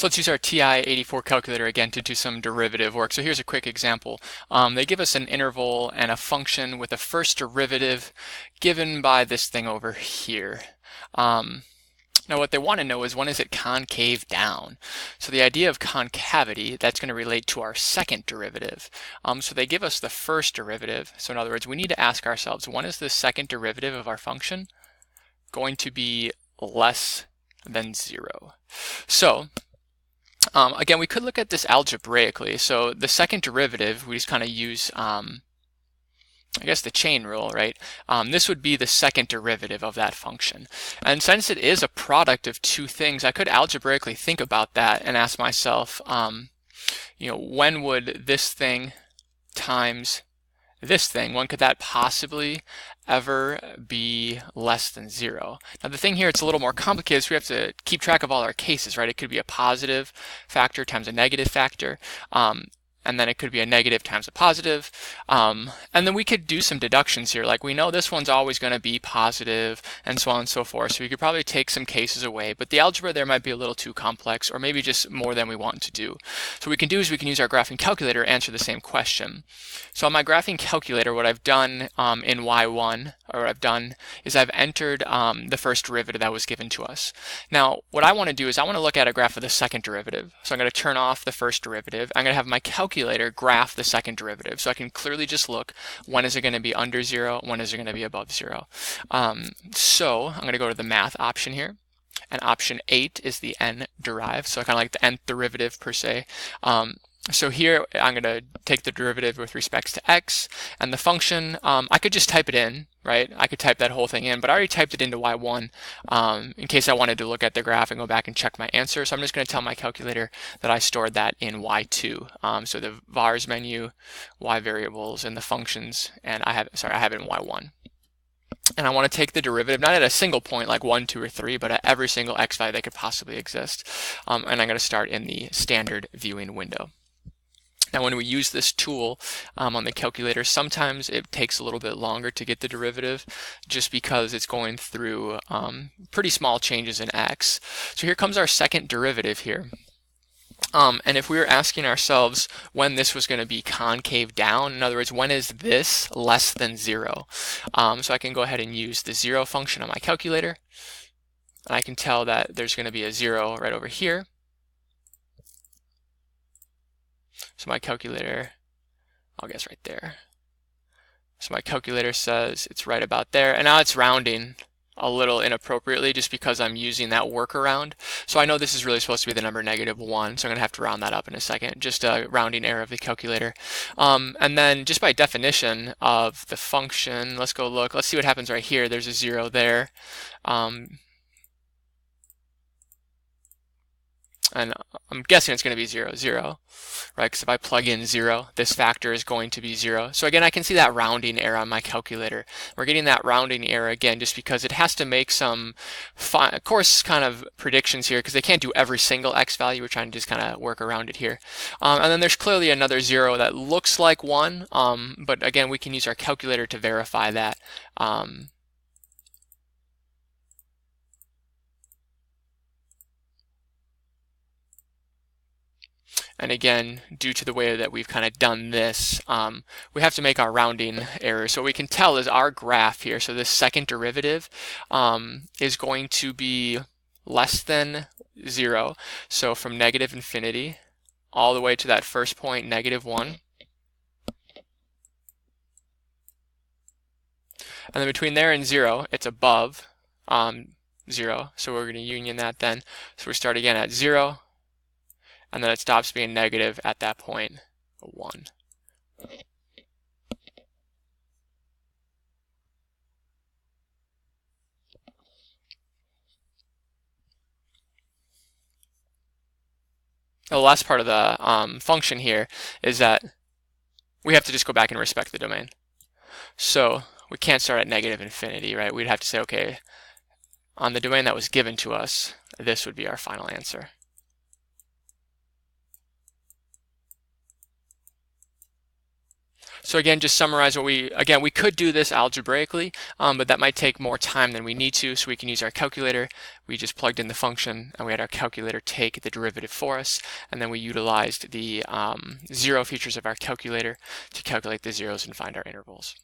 So let's use our Ti84 calculator again to do some derivative work. So here's a quick example. They give us an interval and a function with a first derivative given by this thing over here. Now what they want to know is when is it concave down? So the idea of concavity, that's going to relate to our second derivative. So they give us the first derivative. So in other words, we need to ask ourselves, when is the second derivative of our function going to be less than 0? So again, we could look at this algebraically. So the second derivative, we just kind of use, I guess, the chain rule, right? This would be the second derivative of that function. And since it is a product of two things, I could algebraically think about that and ask myself, when would this thing times this thing, when could that possibly ever be less than 0? Now the thing here, it's a little more complicated, so we have to keep track of all our cases, right? It could be a positive factor times a negative factor. And then it could be a negative times a positive. And then we could do some deductions here. Like we know this one's always going to be positive and so on and so forth. So we could probably take some cases away. But the algebra there might be a little too complex or maybe just more than we want to do. So what we can do is we can use our graphing calculator to answer the same question. So on my graphing calculator, what I've done in Y1, or what I've done is I've entered the first derivative that was given to us. Now what I want to do is I want to look at a graph of the second derivative. So I'm going to turn off the first derivative. I'm going to have my calculator graph the second derivative. So I can clearly just look, when is it going to be under 0, when is it going to be above 0. So I'm going to go to the math option here. And option 8 is the n derived. So I kind of like the nth derivative per se. So here I'm going to take the derivative with respects to x, and the function, I could just type it in, right? I could type that whole thing in, but I already typed it into y1 in case I wanted to look at the graph and go back and check my answer. So I'm just going to tell my calculator that I stored that in y2. So the vars menu, y variables, and the functions, and I have it in y1. And I want to take the derivative, not at a single point like 1, 2, or 3, but at every single x value that could possibly exist. And I'm going to start in the standard viewing window. Now when we use this tool on the calculator, sometimes it takes a little bit longer to get the derivative just because it's going through pretty small changes in x. So here comes our second derivative here. And if we were asking ourselves when this was going to be concave down, in other words, when is this less than 0? So I can go ahead and use the 0 function on my calculator. And I can tell that there's going to be a 0 right over here. So my calculator, I'll guess right there. So my calculator says it's right about there. And now it's rounding a little inappropriately just because I'm using that workaround. So I know this is really supposed to be the number -1, so I'm going to have to round that up in a second. Just a rounding error of the calculator. And then just by definition of the function, let's go look. Let's see what happens right here. There's a 0 there. And I'm guessing it's going to be 0, 0, right? Because if I plug in 0, this factor is going to be 0. So again, I can see that rounding error on my calculator. We're getting that rounding error again just because it has to make some, of course, kind of predictions here because they can't do every single x value. We're trying to just kind of work around it here. And then there's clearly another 0 that looks like 1, but again, we can use our calculator to verify that. And again, due to the way that we've kind of done this, we have to make our rounding errors. So what we can tell is our graph here, so this second derivative is going to be less than 0. So from -infinity all the way to that first point, -1. And then between there and 0, it's above 0. So we're going to union that then. So we start again at 0. And then it stops being negative at that point, 1. The last part of the function here is that we have to just go back and respect the domain. So we can't start at -infinity, right? We'd have to say, okay, on the domain that was given to us, this would be our final answer. So again, just summarize what we could do this algebraically, but that might take more time than we need to, so we can use our calculator. We just plugged in the function and we had our calculator take the derivative for us, and then we utilized the zero features of our calculator to calculate the zeros and find our intervals.